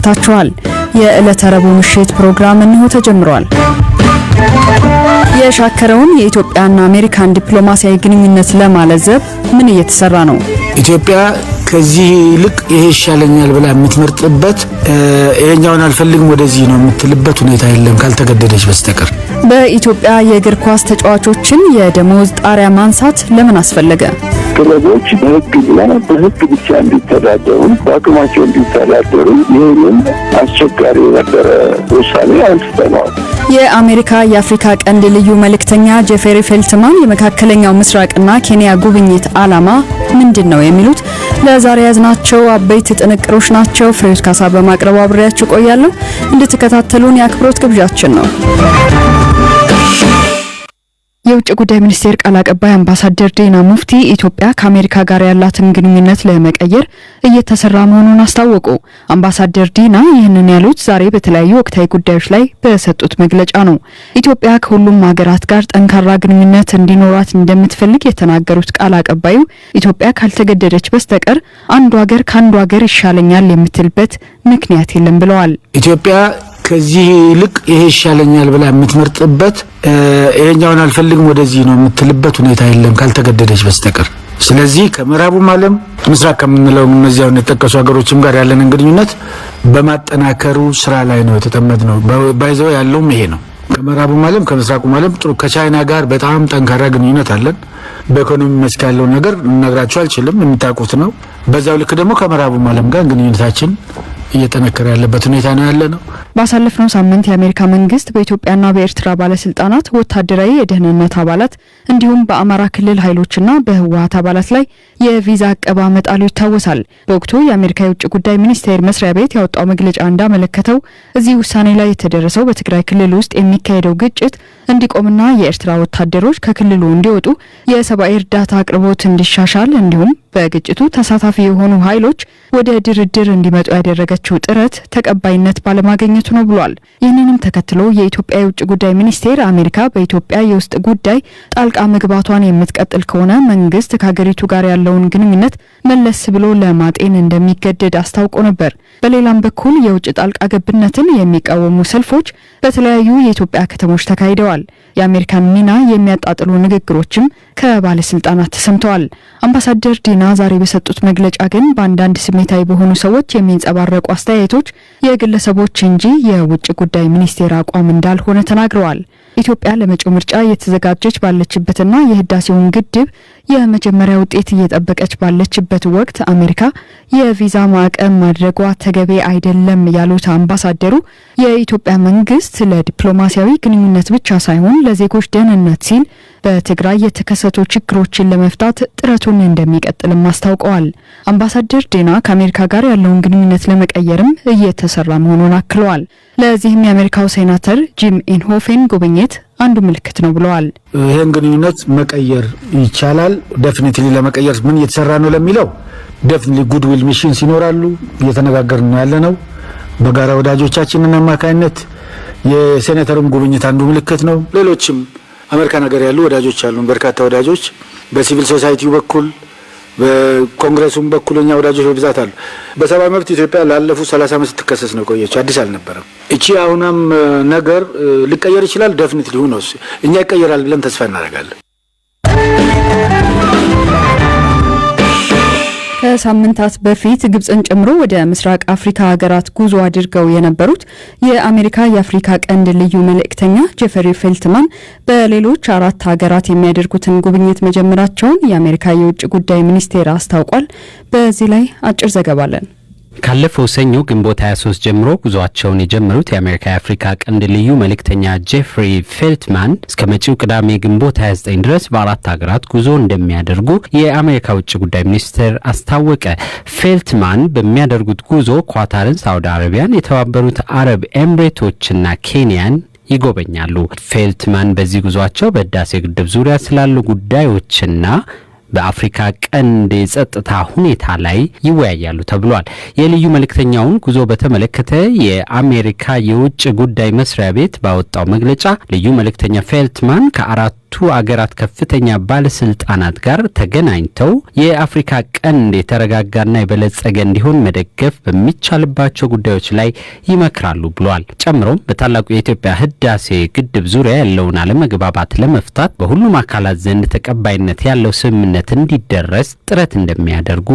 አምሽታችኋል። የዕለተ ረቡዕ ምሽት ፕሮግራም እንሆ ተጀምሯል። የሻከረውን የኢትዮጵያና አሜሪካን ዲፕሎማሲያዊ ግንኙነት ለማለዘብ ምን እየተሰራ ነው? ኢትዮጵያ ከዚህ ይልቅ ይሄ ይሻለኛል ብላ የምትመርጥበት ይሄኛውን አልፈልግም ወደዚህ ነው የምትልበት ሁኔታ የለም ካልተገደደች በስተቀር። በኢትዮጵያ የእግር ኳስ ተጫዋቾችን የደሞዝ ጣሪያ ማንሳት ለምን አስፈለገ? ክለቦች በሕግ ብቻ እንዲተዳደሩ በአቅማቸው እንዲተዳደሩ ይህንን አስቸጋሪ የነበረ ውሳኔ አንስተነዋል። የአሜሪካ የአፍሪካ ቀንድ ልዩ መልእክተኛ ጄፍሪ ፌልትማን የመካከለኛው ምስራቅና ኬንያ ጉብኝት ዓላማ ምንድን ነው የሚሉት ለዛሬ ያዝናቸው አበይት ጥንቅሮች ናቸው። ፍሬውት ካሳ በማቅረብ አብሬያችሁ ቆያለሁ። እንድትከታተሉን የአክብሮት ግብዣችን ነው። የውጭ ጉዳይ ሚኒስቴር ቃል አቀባይ አምባሳደር ዲና ሙፍቲ ኢትዮጵያ ከአሜሪካ ጋር ያላትን ግንኙነት ለመቀየር እየተሰራ መሆኑን አስታወቁ። አምባሳደር ዲና ይህንን ያሉት ዛሬ በተለያዩ ወቅታዊ ጉዳዮች ላይ በሰጡት መግለጫ ነው። ኢትዮጵያ ከሁሉም ሀገራት ጋር ጠንካራ ግንኙነት እንዲኖራት እንደምትፈልግ የተናገሩት ቃል አቀባዩ ኢትዮጵያ ካልተገደደች በስተቀር አንዱ ሀገር ከአንዱ ሀገር ይሻለኛል የምትልበት ምክንያት የለም ብለዋል። ኢትዮጵያ ከዚህ ይልቅ ይሄ ይሻለኛል ብላ የምትመርጥበት ይሄኛውን አልፈልግም ወደዚህ ነው የምትልበት ሁኔታ የለም ካልተገደደች በስተቀር። ስለዚህ ከምዕራቡም ዓለም ምስራቅ ከምንለው እነዚያውን የተጠቀሱ ሀገሮችም ጋር ያለንን ግንኙነት በማጠናከሩ ስራ ላይ ነው የተጠመድነው። ባይዘው ያለውም ይሄ ነው። ከምዕራቡም ዓለም ከምስራቁም ዓለም ጥሩ ከቻይና ጋር በጣም ጠንካራ ግንኙነት አለን። በኢኮኖሚ መስክ ያለው ነገር ልነግራችሁ አልችልም፣ የምታውቁት ነው። በዛው ልክ ደግሞ ከምዕራቡም ዓለም ጋር ግንኙነታችን እየተነከረ ያለበት ሁኔታ ነው ያለነው። ባሳለፍነው ሳምንት የአሜሪካ መንግስት በኢትዮጵያና በኤርትራ ባለስልጣናት ወታደራዊ የደህንነት አባላት እንዲሁም በአማራ ክልል ኃይሎችና በህወሓት አባላት ላይ የቪዛ አቀባ መጣሉ ይታወሳል። በወቅቱ የአሜሪካ የውጭ ጉዳይ ሚኒስቴር መስሪያ ቤት ያወጣው መግለጫ እንዳመለከተው እዚህ ውሳኔ ላይ የተደረሰው በትግራይ ክልል ውስጥ የሚካሄደው ግጭት እንዲቆምና የኤርትራ ወታደሮች ከክልሉ እንዲወጡ የሰብአዊ እርዳታ አቅርቦት እንዲሻሻል እንዲሁም በግጭቱ ተሳታፊ የሆኑ ኃይሎች ወደ ድርድር እንዲመጡ ያደረገችው ጥረት ተቀባይነት ባለማግኘቱ ነው ብሏል። ይህንንም ተከትሎ የኢትዮጵያ የውጭ ጉዳይ ሚኒስቴር አሜሪካ በኢትዮጵያ የውስጥ ጉዳይ ጣልቃ መግባቷን የምትቀጥል ከሆነ መንግስት ከሀገሪቱ ጋር ያለውን ግንኙነት መለስ ብሎ ለማጤን እንደሚገደድ አስታውቆ ነበር። በሌላም በኩል የውጭ ጣልቃ ገብነትን የሚቃወሙ ሰልፎች በተለያዩ የኢትዮጵያ ከተሞች ተካሂደዋል። የአሜሪካን ሚና የሚያጣጥሉ ንግግሮችም ከባለስልጣናት ተሰምተዋል። አምባሳደር ዲና ዛሬ በሰጡት መግለጫ ግን በአንዳንድ ስሜታዊ በሆኑ ሰዎች የሚንጸባረቁ አስተያየቶች የግለሰቦች እንጂ የውጭ ጉዳይ ሚኒስቴር አቋም እንዳልሆነ ተናግረዋል። ኢትዮጵያ ለመጪው ምርጫ እየተዘጋጀች ባለችበትና የህዳሴውን ግድብ የመጀመሪያ ውጤት እየጠበቀች ባለችበት ወቅት አሜሪካ የቪዛ ማዕቀብ ማድረጓ ተገቢ አይደለም ያሉት አምባሳደሩ የኢትዮጵያ መንግስት ለዲፕሎማሲያዊ ግንኙነት ብቻ ሳይሆን ለዜጎች ደህንነት ሲል በትግራይ የተከሰቱ ችግሮችን ለመፍታት ጥረቱን እንደሚቀጥልም አስታውቀዋል። አምባሳደር ዲና ከአሜሪካ ጋር ያለውን ግንኙነት ለመቀየርም እየተሰራ መሆኑን አክለዋል። ለዚህም የአሜሪካው ሴናተር ጂም ኢንሆፌን ጉብኝት አንዱ ምልክት ነው ብለዋል። ይሄን ግንኙነት መቀየር ይቻላል። ዴፊኒትሊ ለመቀየር ምን እየተሰራ ነው ለሚለው ዴፊኒትሊ ጉድዊል ሚሽንስ ይኖራሉ፣ እየተነጋገርን ነው ያለነው በጋራ ወዳጆቻችንን አማካይነት። የሴናተሩም ጉብኝት አንዱ ምልክት ነው። ሌሎችም አሜሪካ ነገር ያሉ ወዳጆች አሉን፣ በርካታ ወዳጆች በሲቪል ሶሳይቲው በኩል በኮንግሬሱም በኩልኛ ወዳጆች በብዛት አሉ። በሰብአዊ መብት ኢትዮጵያ ላለፉት 30 ዓመት ስትከሰስ ነው ቆየች፣ አዲስ አልነበረም። እቺ አሁንም ነገር ሊቀየር ይችላል። ዴፊኒትሊ ሆኖ እኛ ይቀየራል ብለን ተስፋ እናደርጋለን። ከሳምንታት በፊት ግብጽን ጨምሮ ወደ ምስራቅ አፍሪካ ሀገራት ጉዞ አድርገው የነበሩት የአሜሪካ የአፍሪካ ቀንድ ልዩ መልእክተኛ ጄፍሪ ፌልትማን በሌሎች 4 ሀገራት የሚያደርጉትን ጉብኝት መጀመራቸውን የአሜሪካ የውጭ ጉዳይ ሚኒስቴር አስታውቋል። በዚህ ላይ አጭር ዘገባ አለን። ካለፈው ሰኞ ግንቦት 23 ጀምሮ ጉዟቸውን የጀመሩት የአሜሪካ የአፍሪካ ቀንድ ልዩ መልእክተኛ ጄፍሪ ፌልትማን እስከ መጪው ቅዳሜ ግንቦት 29 ድረስ በ4 ሀገራት ጉዞ እንደሚያደርጉ የአሜሪካ ውጭ ጉዳይ ሚኒስቴር አስታወቀ። ፌልትማን በሚያደርጉት ጉዞ ኳታርን፣ ሳውዲ አረቢያን፣ የተባበሩት አረብ ኤምሬቶችና ኬንያን ይጎበኛሉ። ፌልትማን በዚህ ጉዟቸው በህዳሴ ግድብ ዙሪያ ስላሉ ጉዳዮችና በአፍሪካ ቀንድ የጸጥታ ሁኔታ ላይ ይወያያሉ ተብሏል። የልዩ መልእክተኛውን ጉዞ በተመለከተ የአሜሪካ የውጭ ጉዳይ መስሪያ ቤት ባወጣው መግለጫ ልዩ መልእክተኛ ፌልትማን ከአራቱ ከሁለቱ አገራት ከፍተኛ ባለስልጣናት ጋር ተገናኝተው የአፍሪካ ቀንድ የተረጋጋና የበለጸገ እንዲሆን መደገፍ በሚቻልባቸው ጉዳዮች ላይ ይመክራሉ ብሏል። ጨምሮም በታላቁ የኢትዮጵያ ህዳሴ ግድብ ዙሪያ ያለውን አለመግባባት ለመፍታት በሁሉም አካላት ዘንድ ተቀባይነት ያለው ስምምነት እንዲደረስ ጥረት እንደሚያደርጉ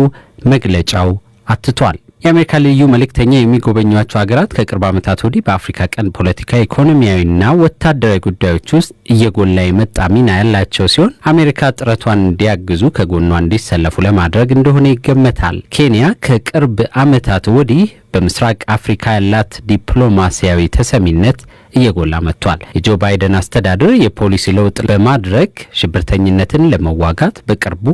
መግለጫው አትቷል። የአሜሪካ ልዩ መልእክተኛ የሚጎበኟቸው ሀገራት ከቅርብ ዓመታት ወዲህ በአፍሪካ ቀንድ ፖለቲካ፣ ኢኮኖሚያዊና ወታደራዊ ጉዳዮች ውስጥ እየጎላ የመጣ ሚና ያላቸው ሲሆን አሜሪካ ጥረቷን እንዲያግዙ ከጎኗ እንዲሰለፉ ለማድረግ እንደሆነ ይገመታል። ኬንያ ከቅርብ ዓመታት ወዲህ በምስራቅ አፍሪካ ያላት ዲፕሎማሲያዊ ተሰሚነት እየጎላ መጥቷል። የጆ ባይደን አስተዳደር የፖሊሲ ለውጥ በማድረግ ሽብርተኝነትን ለመዋጋት በቅርቡ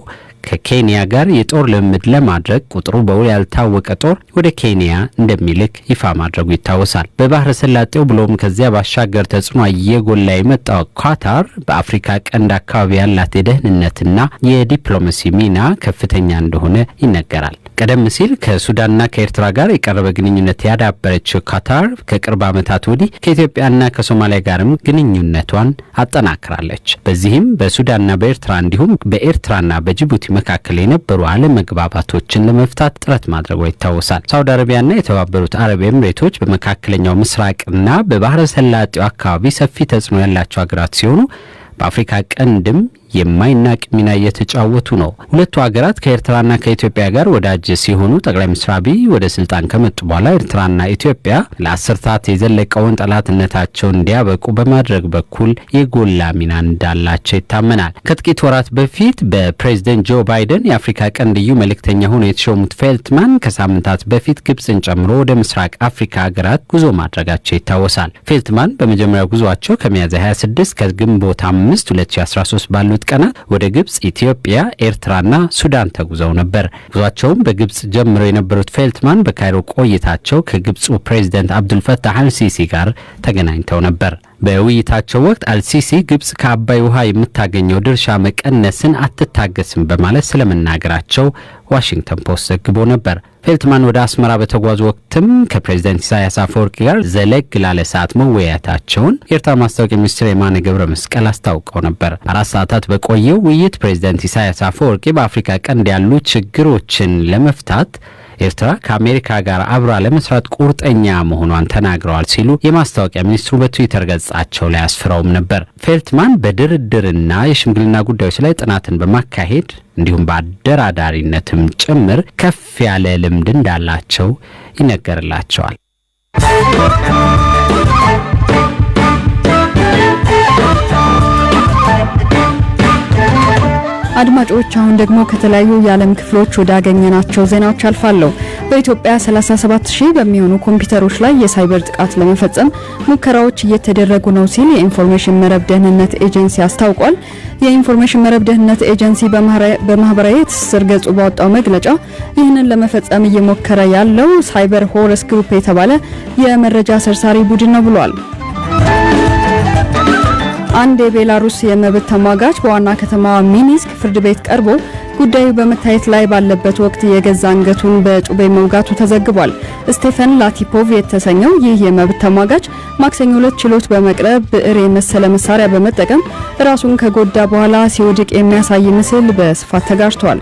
ከኬንያ ጋር የጦር ልምምድ ለማድረግ ቁጥሩ በውል ያልታወቀ ጦር ወደ ኬንያ እንደሚልክ ይፋ ማድረጉ ይታወሳል። በባህረ ሰላጤው ብሎም ከዚያ ባሻገር ተጽዕኖ እየጎላ የመጣው ኳታር በአፍሪካ ቀንድ አካባቢ ያላት የደህንነትና የዲፕሎማሲ ሚና ከፍተኛ እንደሆነ ይነገራል። ቀደም ሲል ከሱዳንና ከኤርትራ ጋር የቀረበ ግንኙነት ያዳበረችው ኳታር ከቅርብ ዓመታት ወዲህ ከኢትዮጵያና ከሶማሊያ ጋርም ግንኙነቷን አጠናክራለች። በዚህም በሱዳንና በኤርትራ እንዲሁም በኤርትራና በጅቡቲ መካከል የነበሩ አለመግባባቶችን ለመፍታት ጥረት ማድረጓ ይታወሳል። ሳውዲ አረቢያና የተባበሩት አረብ ኤምሬቶች በመካከለኛው ምስራቅና በባህረ ሰላጤው አካባቢ ሰፊ ተጽዕኖ ያላቸው ሀገራት ሲሆኑ በአፍሪካ ቀንድም የማይናቅ ሚና እየተጫወቱ ነው። ሁለቱ ሀገራት ከኤርትራና ከኢትዮጵያ ጋር ወዳጅ ሲሆኑ ጠቅላይ ሚኒስትር አብይ ወደ ስልጣን ከመጡ በኋላ ኤርትራና ኢትዮጵያ ለአስርታት የዘለቀውን ጠላትነታቸውን እንዲያበቁ በማድረግ በኩል የጎላ ሚና እንዳላቸው ይታመናል። ከጥቂት ወራት በፊት በፕሬዝደንት ጆ ባይደን የአፍሪካ ቀንድ ልዩ መልእክተኛ ሆነው የተሾሙት ፌልትማን ከሳምንታት በፊት ግብጽን ጨምሮ ወደ ምስራቅ አፍሪካ ሀገራት ጉዞ ማድረጋቸው ይታወሳል። ፌልትማን በመጀመሪያው ጉዟቸው ከሚያዝያ 26 ከግንቦት 5 2013 ባሉት ቀናት ወደ ግብጽ፣ ኢትዮጵያ፣ ኤርትራና ሱዳን ተጉዘው ነበር። ጉዟቸውም በግብጽ ጀምረው የነበሩት ፌልትማን በካይሮ ቆይታቸው ከግብጹ ፕሬዝዳንት አብዱልፈታህ አልሲሲ ጋር ተገናኝተው ነበር። በውይይታቸው ወቅት አልሲሲ ግብጽ ከአባይ ውሃ የምታገኘው ድርሻ መቀነስን አትታገስም በማለት ስለመናገራቸው ዋሽንግተን ፖስት ዘግቦ ነበር። ፌልትማን ወደ አስመራ በተጓዙ ወቅትም ከፕሬዝዳንት ኢሳያስ አፈወርቂ ጋር ዘለግ ላለ ሰዓት መወያየታቸውን የኤርትራ ማስታወቂያ ሚኒስትር የማነ ገብረ መስቀል አስታውቀው ነበር። 4 ሰዓታት በቆየው ውይይት ፕሬዝዳንት ኢሳያስ አፈወርቂ በአፍሪካ ቀንድ ያሉ ችግሮችን ለመፍታት ኤርትራ ከአሜሪካ ጋር አብራ ለመስራት ቁርጠኛ መሆኗን ተናግረዋል ሲሉ የማስታወቂያ ሚኒስትሩ በትዊተር ገጻቸው ላይ አስፍረውም ነበር። ፌልትማን በድርድርና የሽምግልና ጉዳዮች ላይ ጥናትን በማካሄድ እንዲሁም በአደራዳሪነትም ጭምር ከፍ ያለ ልምድ እንዳላቸው ይነገርላቸዋል። አድማጮች አሁን ደግሞ ከተለያዩ የዓለም ክፍሎች ወዳገኘናቸው ዜናዎች አልፋለሁ። በኢትዮጵያ 37000 በሚሆኑ ኮምፒውተሮች ላይ የሳይበር ጥቃት ለመፈጸም ሙከራዎች እየተደረጉ ነው ሲል የኢንፎርሜሽን መረብ ደህንነት ኤጀንሲ አስታውቋል። የኢንፎርሜሽን መረብ ደህንነት ኤጀንሲ በማህበራዊ ትስስር ገጹ ባወጣው መግለጫ ይህንን ለመፈጸም እየሞከረ ያለው ሳይበር ሆረስ ግሩፕ የተባለ የመረጃ ሰርሳሪ ቡድን ነው ብሏል። አንድ የቤላሩስ የመብት ተሟጋች በዋና ከተማ ሚኒስክ ፍርድ ቤት ቀርቦ ጉዳዩ በመታየት ላይ ባለበት ወቅት የገዛ አንገቱን በጩቤ መውጋቱ ተዘግቧል። ስቴፈን ላቲፖቭ የተሰኘው ይህ የመብት ተሟጋች ማክሰኞ ዕለት ችሎት በመቅረብ ብዕር የመሰለ መሳሪያ በመጠቀም ራሱን ከጎዳ በኋላ ሲወድቅ የሚያሳይ ምስል በስፋት ተጋርቷል።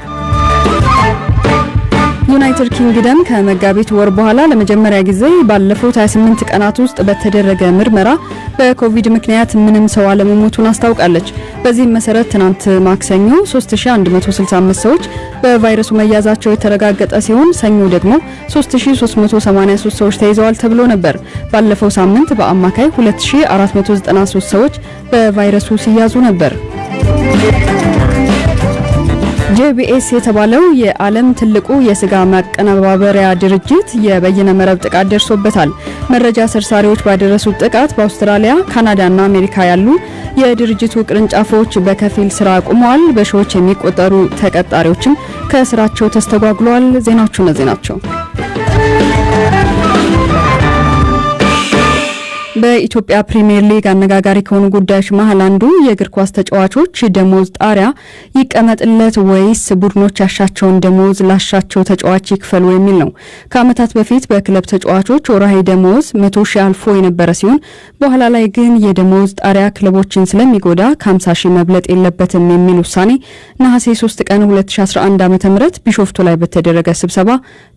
ዩናይትድ ኪንግደም ከመጋቢት ወር በኋላ ለመጀመሪያ ጊዜ ባለፉት 28 ቀናት ውስጥ በተደረገ ምርመራ በኮቪድ ምክንያት ምንም ሰው አለመሞቱን አስታውቃለች። በዚህም መሰረት ትናንት ማክሰኞ 3165 ሰዎች በቫይረሱ መያዛቸው የተረጋገጠ ሲሆን ሰኞ ደግሞ 3383 ሰዎች ተይዘዋል ተብሎ ነበር። ባለፈው ሳምንት በአማካይ 2493 ሰዎች በቫይረሱ ሲያዙ ነበር። JBS የተባለው የዓለም ትልቁ የስጋ ማቀነባበሪያ ድርጅት የበይነ መረብ ጥቃት ደርሶበታል። መረጃ ሰርሳሪዎች ባደረሱት ጥቃት በአውስትራሊያ፣ ካናዳና አሜሪካ ያሉ የድርጅቱ ቅርንጫፎች በከፊል ስራ አቁመዋል። በሺዎች የሚቆጠሩ ተቀጣሪዎችም ከስራቸው ተስተጓጉለዋል። ዜናዎቹ እነዚህ ናቸው። በኢትዮጵያ ፕሪሚየር ሊግ አነጋጋሪ ከሆኑ ጉዳዮች መሀል አንዱ የእግር ኳስ ተጫዋቾች ደሞዝ ጣሪያ ይቀመጥለት ወይስ ቡድኖች ያሻቸውን ደሞዝ ላሻቸው ተጫዋች ይክፈሉ የሚል ነው። ከዓመታት በፊት በክለብ ተጫዋቾች ወርሃዊ ደሞዝ 100,000 አልፎ የነበረ ሲሆን በኋላ ላይ ግን የደሞዝ ጣሪያ ክለቦችን ስለሚጎዳ ከ50,000 መብለጥ የለበትም የሚል ውሳኔ ነሐሴ 3 ቀን 2011 ዓ.ም ቢሾፍቱ ላይ በተደረገ ስብሰባ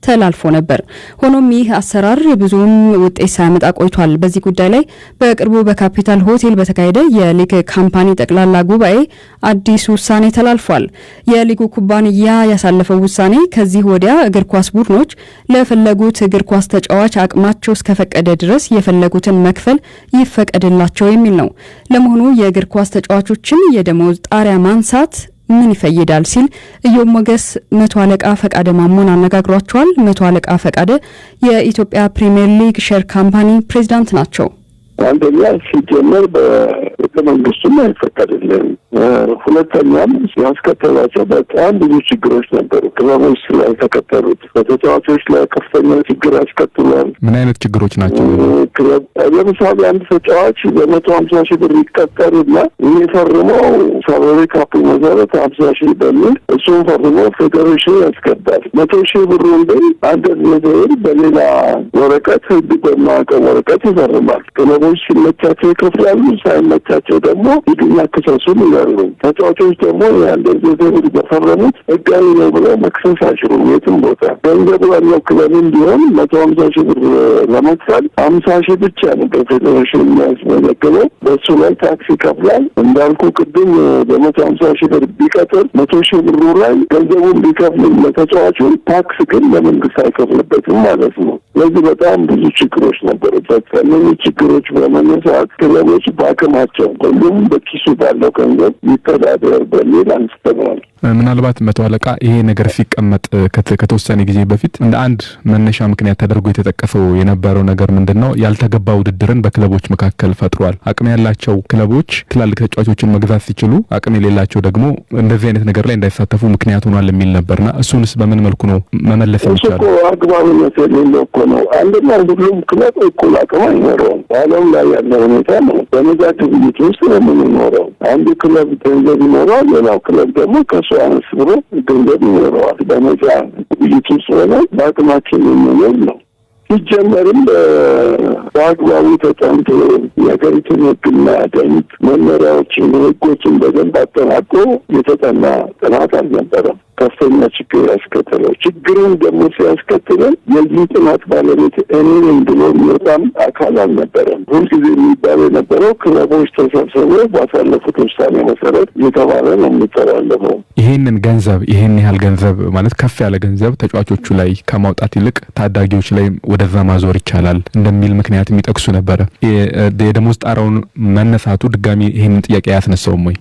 ተላልፎ ነበር። ሆኖም ይህ አሰራር ብዙም ውጤት ሳያመጣ ቆይቷል። በዚህ ጉዳይ ላይ በቅርቡ በካፒታል ሆቴል በተካሄደ የሊግ ካምፓኒ ጠቅላላ ጉባኤ አዲስ ውሳኔ ተላልፏል። የሊጉ ኩባንያ ያሳለፈው ውሳኔ ከዚህ ወዲያ እግር ኳስ ቡድኖች ለፈለጉት እግር ኳስ ተጫዋች አቅማቸው እስከፈቀደ ድረስ የፈለጉትን መክፈል ይፈቀድላቸው የሚል ነው። ለመሆኑ የእግር ኳስ ተጫዋቾችን የደሞዝ ጣሪያ ማንሳት ምን ይፈይዳል ሲል ኢዮብ ሞገስ 100 አለቃ ፈቃደ ማሞን አነጋግሯቸዋል። 100 አለቃ ፈቃደ የኢትዮጵያ ፕሪሚየር ሊግ ሼር ካምፓኒ ፕሬዝዳንት ናቸው። አንደኛ ሲጀመር በህገ መንግስቱም አይፈቀድልንም። ሁለተኛም ያስከተላቸው በጣም ብዙ ችግሮች ነበሩ። ክለቦች ስላልተከተሉት በተጫዋቾች ላይ ከፍተኛ ችግር ያስከትሏል። ምን አይነት ችግሮች ናቸው? ለምሳሌ አንድ ተጫዋች በ150,000 ብር ይቀጠርና የሚፈርመው ሳላሪ ካፕ መሰረት 50,000 በሚል እሱን ፈርሞ ፌዴሬሽን ያስገባል። 100,000 ብሩን ግን አንድ ነገር በሌላ ወረቀት ህግ በማያውቀው ወረቀት ይፈርማል። ክለቦች ሲመቻቸው ይከፍላሉ፣ ሳይመቻቸው ደግሞ ሂዱና ክሰሱን ይላሉ። ተጫዋቾች ደግሞ የአንድ ነገር በፈረሙት ህጋዊ ነው ብለው መክሰስ አይችሉም። የትም ቦታ ገንዘብ ያለው ክለብም ቢሆን 150,000 ብር ለመክፈል 50,000 ብቻ ነው በፌዴሬሽን የሚያስመዘግበው። በሱ ላይ ታክስ ይከፍላል። እንዳልኩ ቅድም በ150,000 ብር ቢቀጥር 100,000 ብሩ ላይ ገንዘቡን ቢከፍል ለተጫዋቹ ታክስ ግን ለመንግስት አይከፍልበትም ማለት ነው። ስለዚህ በጣም ብዙ ችግሮች ነበሩበት። እነዚህ ችግሮች በመነሳት ክለቦች በአቅማቸው ሁሉም በኪሱ ባለው ገንዘብ ይተዳደር በሚል አንስተዋል። ምናልባት 100 አለቃ ይሄ ነገር ሲቀመጥ ከተወሰነ ጊዜ በፊት እንደ አንድ መነሻ ምክንያት ተደርጎ የተጠቀሰው የነበረው ነገር ምንድነው? ያልተገባ ውድድርን በክለቦች መካከል ፈጥሯል። አቅም ያላቸው ክለቦች ትላልቅ ተጫዋቾችን መግዛት ሲችሉ፣ አቅም የሌላቸው ደግሞ እንደዚህ አይነት ነገር ላይ እንዳይሳተፉ ምክንያት ሆኗል የሚል ነበርና እሱንስ በምን መልኩ ነው መመለስ የሚቻለው? እሱ አግባብነት የሌለው እኮ ነው። አንደኛ ሁሉም ክለብ እኩል አቅም አይኖረውም። በዓለም ላይ ያለው ሁኔታ ነው። በነዛ ግብይት ውስጥ ነው የምንኖረው። አንዱ ክለብ ገንዘብ ይኖረዋል፣ ሌላው ክለብ ደግሞ ከሱ አነስ ብሎ ገንዘብ ይኖረዋል። በነዛ ግብይት ውስጥ ሆነ በአቅማችን የሚኖር ነው። ሲጀመርም በአግባቡ ተጠንቶ የሀገሪቱን ሕግና ደንብ መመሪያዎችን፣ ሕጎችን በደንብ አጠናቆ የተጠና ጥናት አልነበረም። ከፍተኛ ችግር ያስከተለው ችግሩን ደግሞ ሲያስከትለን የዚህ ጥናት ባለቤት እኔ ነኝ ብሎ የሚወጣም አካል አልነበረም። ሁልጊዜ የሚባለው የነበረው ክለቦች ተሰብስበው ባሳለፉት ውሳኔ መሰረት የተባለ ነው የሚተላለፈው። ይህንን ገንዘብ ይህን ያህል ገንዘብ ማለት ከፍ ያለ ገንዘብ ተጫዋቾቹ ላይ ከማውጣት ይልቅ ታዳጊዎች ላይ ወደዛ ማዞር ይቻላል እንደሚል ምክንያት የሚጠቅሱ ነበረ። የደሞዝ ጣራውን መነሳቱ ድጋሚ ይህንን ጥያቄ ያስነሳውም ወይ?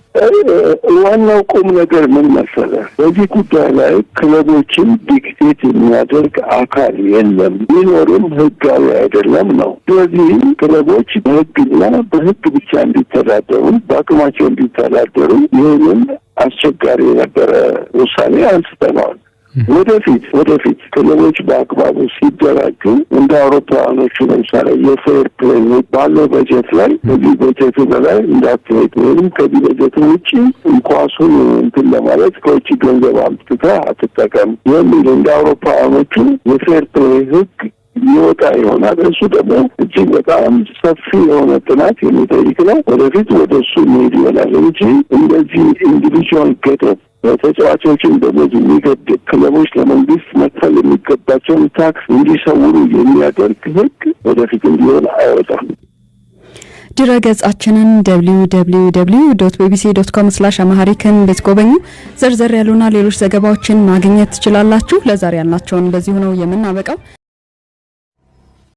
ዋናው ቁም ነገር ምን መሰለህ? በዚህ ጉዳይ ላይ ክለቦችን ዲክቴት የሚያደርግ አካል የለም፣ ቢኖርም ህጋዊ አይደለም ነው። ስለዚህ ክለቦች በህግና በህግ ብቻ እንዲተዳደሩ፣ በአቅማቸው እንዲተዳደሩ ይህንን አስቸጋሪ የነበረ ውሳኔ አንስተነዋል። ወደፊት ክለቦች በአግባቡ ሲደራጁ እንደ አውሮፓውያኖቹ ለምሳሌ የፌር ፕሌይ ባለው በጀት ላይ ከዚህ በጀቱ በላይ እንዳትሄድ ወይም ከዚህ በጀቱ ውጭ ኳሱን እንትን ለማለት ከውጭ ገንዘብ አምጥተህ አትጠቀም የሚል እንደ አውሮፓውያኖቹ የፌር ፕሌይ ህግ ይወጣ ይሆናል። እሱ ደግሞ እጅግ በጣም ሰፊ የሆነ ጥናት የሚጠይቅ ነው። ወደፊት ወደ እሱ መሄድ ይሆናል እንጂ እንደዚህ ኢንዲቪጁዋል ገደብ ተጫዋቾችን ደሞዝ የሚገድብ ክለቦች ለመንግስት መክፈል የሚገባቸውን ታክስ እንዲሰውሩ የሚያደርግ ህግ ወደፊት እንዲሆን አይወጣም። ድረገጻችንን www.bbc.com/amharican ብትጎበኙ ዘርዘር ያሉና ሌሎች ዘገባዎችን ማግኘት ትችላላችሁ። ለዛሬ ያልናቸውን በዚሁ ነው የምናበቃው።